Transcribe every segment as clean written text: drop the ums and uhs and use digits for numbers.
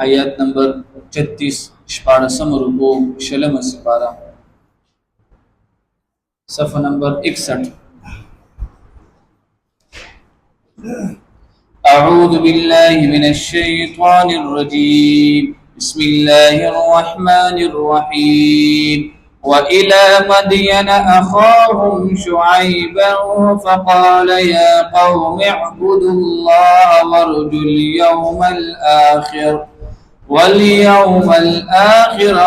آیات نمبر 36 شپاړسم رکوع شلم سپارہ صفحہ نمبر 61. أعوذ بالله من الشيطان الرجيم بسم الله الرحمن الرحيم وإلى مدين أخاهم شعيبا فقال يا قوم اعبدوا الله وارجوا اليوم الآخر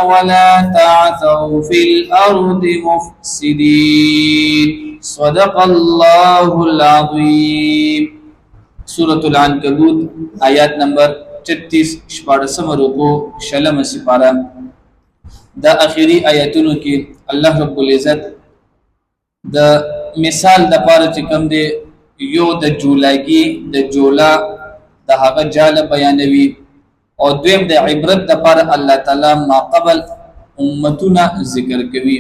ولا تعثوا في الأرض مفسدين صدق الله العظيم. سورة العنکبوت آیات نمبر 36 شپاړسم رکوع شلم سپارہ. دا اخیری آیاتونو کې الله رب العزت د مثال د پاره چې کوم دی یو د جولاګي د جولا د هغه جاله بیانوي او دویم د عبرت د پاره الله تعالی ما قبل امتونه ذکر کوي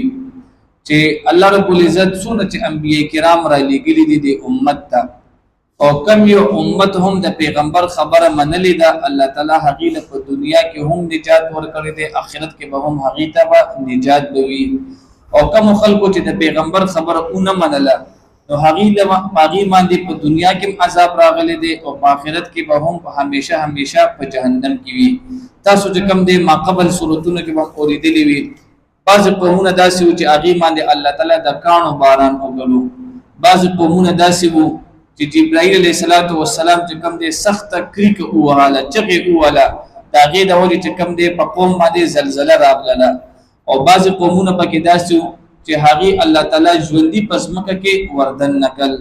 چې الله رب العزت څونه چې انبیای کرام را لګیلي دي د امت ته او کم یو امت هم د پیغمبر خبره منلې ده الله تعالی هغه له په دنیا کې هم نجات ورکړي دي آخرت کې به هم هغه ته نجات دوي او کم خلکو چې د پیغمبر خبره اون منله نو هغه له باغی باندې په دنیا کې عذاب راغلي دي او په آخرت کې به هم همیشه په جهنم کې وي. تاسو چې کم دي ما قبل سورتونو کې به اوریدلې وي بعض قومونه داسې و چې هغه باندې الله تعالی د کانو باران وګړو، بعض قومونه داسې وو چې جبرائیل علیہ السلام چې کوم دې سخت کریک اوهاله چغه اوهاله داغه د وری چې کوم دې په قوم باندې زلزلہ راغله او بعض قومونه پکې داسې چې هغه الله تعالی ژوندۍ پسمکه کې وردن نکل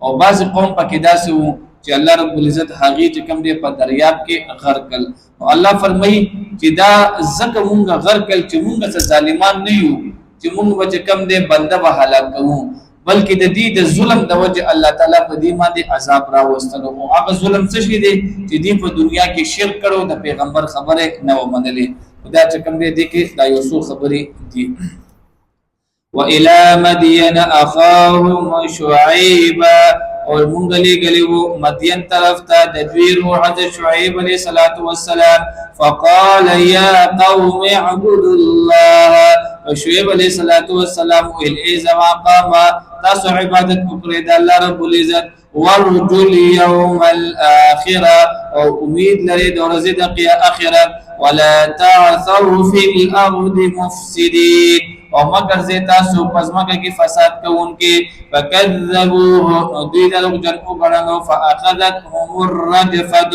او بعض قوم پکې داسې چې الله رب العزت هغه چې کوم دې په دریاب کې غرق کړ او الله فرمایي چې دا زکه مونږه غرق کړ چې مونږه ظالمان نه یو چې مونږ چې کوم دې بنده به هلاک کوو بلکې د دې د ظلم د وجه الله تعالی په دې باندې عذاب راوستلو او هغه ظلم څه شي دی چې دې په دنیا کې شرک کړو د پیغمبر خبره نه ومنلې. خدا چې کوم دې کې دا یو څو خبرې دي. وإلى مدين أخاهم شعيبا اور مونږ لګلې وو مدین طرف ته د دوی روح حضرت شعیب علیہ الصلوۃ والسلام فقال يا قوم اعبدوا الله شعیب علیہ الصلوۃ والسلام ال زما قام تاسو عبادت وکړئ د الله رب العزت ورجو اليوم الاخره او امید لري د ورځې د آخرت ولا تعثوا في الارض مفسدين او مگر زه تاسو پزماکه کې فساد کوونکې فكذبوه دوی دلو جنو غړنو فاخذتهم الرجفه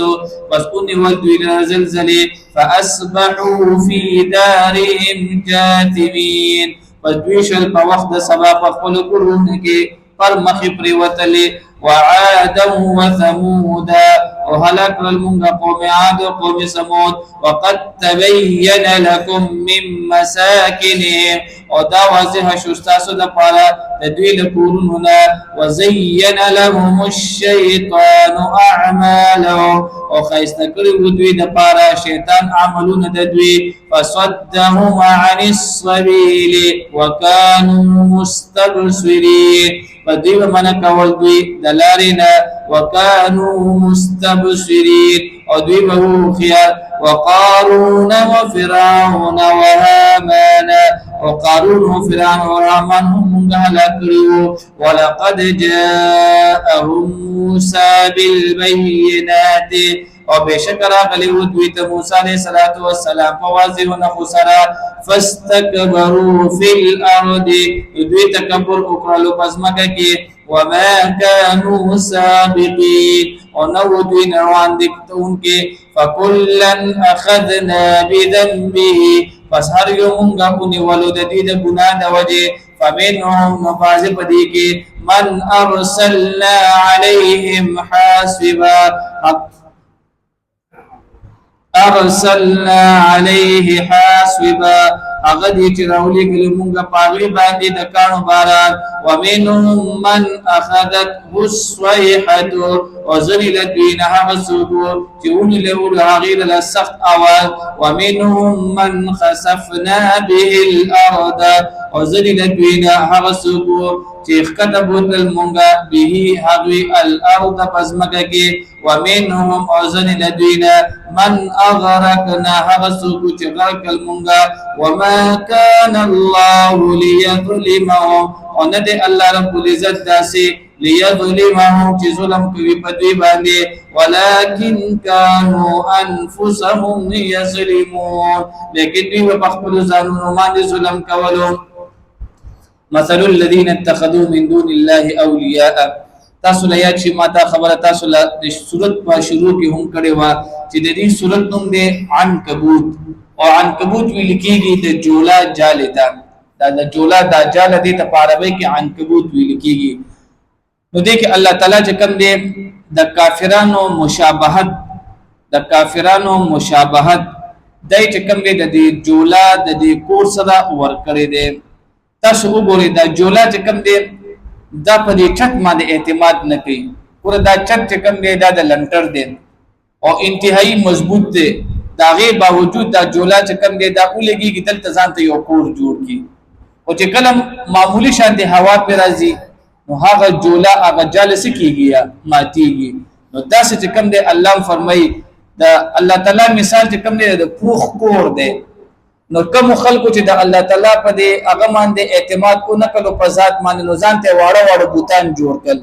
پس اونې ول دوی زلزلې فاصبحوا في دارهم جاثمين پس دوی شل په وخت د سبا په خپل کورونه کې پر مخې پریوتلې وعادا وثمود وهلك المنغ قوم عاد وقوم ثمود وقد تبين لكم من مساكنهم ودا واضح شو تاسو د پاره د دوی له کورونه وزين لهم الشيطان اعمالهم او خیسته کړی دوی د پاره شیطان عملونه د دوی فصدهم عن السبيل وكانوا مستبصرين فدیو من کول دوی دلارینا وکانو مستبصرین او دوی بهو خیال وقارون وفرعون وهامان وقارون وفرعون وهامان هم منگا لکریو ولقد جاءهم موسى بالبينات او بشکر غلیو دوی ته موسی علیہ السلام په واضح نخو سره فاستكبروا في الارض دوی تکبر وکړلو پسمکه کې وما كانوا سابقين ونو دوی روان دي کونکي فكلا اخذنا بذنبه پس هر یو مونږه پونی ولود دي د ګناه د وجه فمنهم مفازب دي کې من ارسلنا عليهم حاسبا ارسلنا عليه حاسبا هغه دې چې راولي ګل مونږه پاغي باندې د کانو باران ومنهم من اخذته الصيحه وزلت بين هغه سوق چې ونی له هغه له سخت اواز ومنهم من خسفنا به الارض او زدی دوینا هغه سوکو چې ښکته بوتل مونږه به هغوی الارض پزمکه کې ومنهم او زدی دوینا من اغرقنا هغه سوکو چې غرقل مونږه وما كان الله ليظلمهم او نه دی الله رب العزت داسې ليظلمهم چې ظلم کوي په دوی باندې ولكن كانوا انفسهم يظلمون لیکن دوی په خپل ځانونو باندې ظلم کولو مثل الذين اتخذوا من دون الله اولياء تاسو له یاد شي ماته خبره تاسو له سورت په شروع کې هم کړي وا چې د دې سورت نوم دی عنکبوت او عنکبوت ویل کېږي د جولا جال ته دا د جولا د جال دي ته په عربی کې عنکبوت ویل کېږي نو دې کې الله تعالی چې کوم دی د کافرانو مشابهت دای چې کوم دی د دې جولا د دې کور سره ور کړی دی تاسو وګورئ دا جولا چې کوم دی دا په دې چت باندې اعتماد نه کوي ور دا چت چې کوم دی دا د لنټر دی او انتهایی مضبوط دی دا غي باوجود دا جولا چې کوم دی دا ولګي کې دلته ځان ته یو کور جوړ کی او چې کلم معمولی شان دی هوا پر راځي نو هغه جولا هغه جالس کیږي ماتيږي نو دا څه کوم دی الله فرمایي دا الله تعالی مثال چې کوم دی د پوخ کور دی نو کوم خلکو چې د الله تعالی په دې هغه باندې اعتماد کو نه کلو په ذات باندې نو ځان ته واړه بوتان جوړ کړ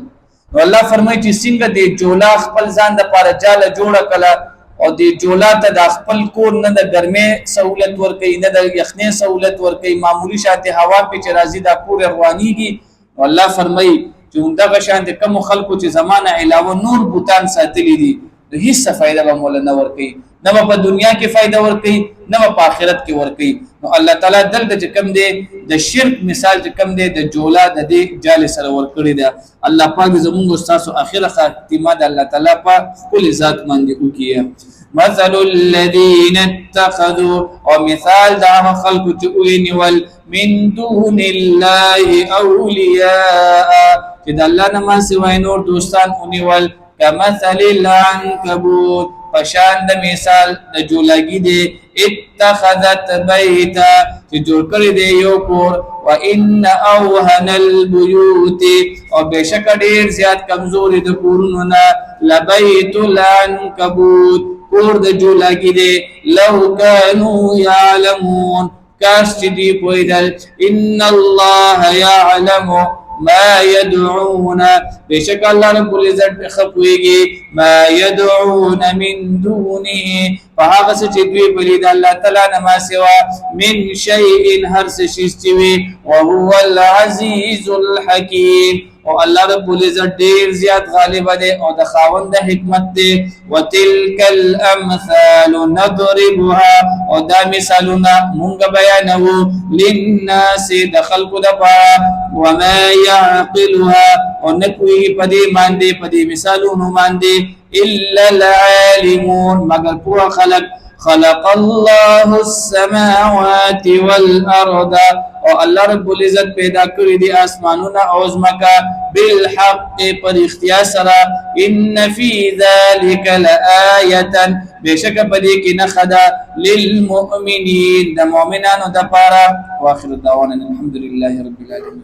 نو الله فرمایي چې څنګه دی جولا خپل ځان د پاره جاله جوړه کړه او دی جولا ته د خپل کور نه د ګرمه سہولت ورکې نه د یخنې سہولت ورکې معمولی شاته هوا په چې راځي دا کور روانيږي الله فرمایي چې دغه شان د کوم خلکو چې زمانه علاوه نور بوتان ساتلي دي هیڅ فائدہ به مولا نه ورکي نه په دنیا کې فائدہ ورکي نه په آخرت کې ورکي نو الله تعالی دلته چې کوم دی د شرک مثال چې کوم دی د جولا د دې جال سره ورکړي دی الله پاک زموږ استاد اخره خاتمه د الله تعالی په خپل ذات باندې وکړي مثل الذين اتخذوا ومثال دا خلق تؤنول من دون الله اولیاء چې د الله نه ما سوای نور دوستان اونول كمثل العنكبوت فشان د مثال د جولاګي دی اتخذت بیتا چې جوړ کړی دی یو کور وان اوهن البيوت او بشک ډیر زیات کمزوري د کورونو نه لبیت العنکبوت کور د جولاګي دی لو كانوا يعلمون کاش چې دی پویدل ان الله يعلم ما يدعون بشك الله رب العزت خپويږي ما يدعون من دونه فهغه چې دوی بلید الله تعالی نه ما سوا من شيء هر څه شي وهو العزيز الحكيم او الله رب العزت ډیر زیات غالب دی او د خاوند د حکمت دی وتلك الامثال نضربها او دا مثالونه مونږ بیانو للناس د خلق د پاره وما يعقلها او نکوي پدې باندې پدې مثالونه باندې الا العالمون مگر پوره خلق الله السماوات والارض او الله رب العزت پیدا کړی دي اسمانونه او زمکا بالحق پر اختیار سره ان فی ذلک لآیه بشک پدې کې نخدا للمؤمنین د مؤمنانو د پاره واخر دعوانا الحمد لله رب العالمین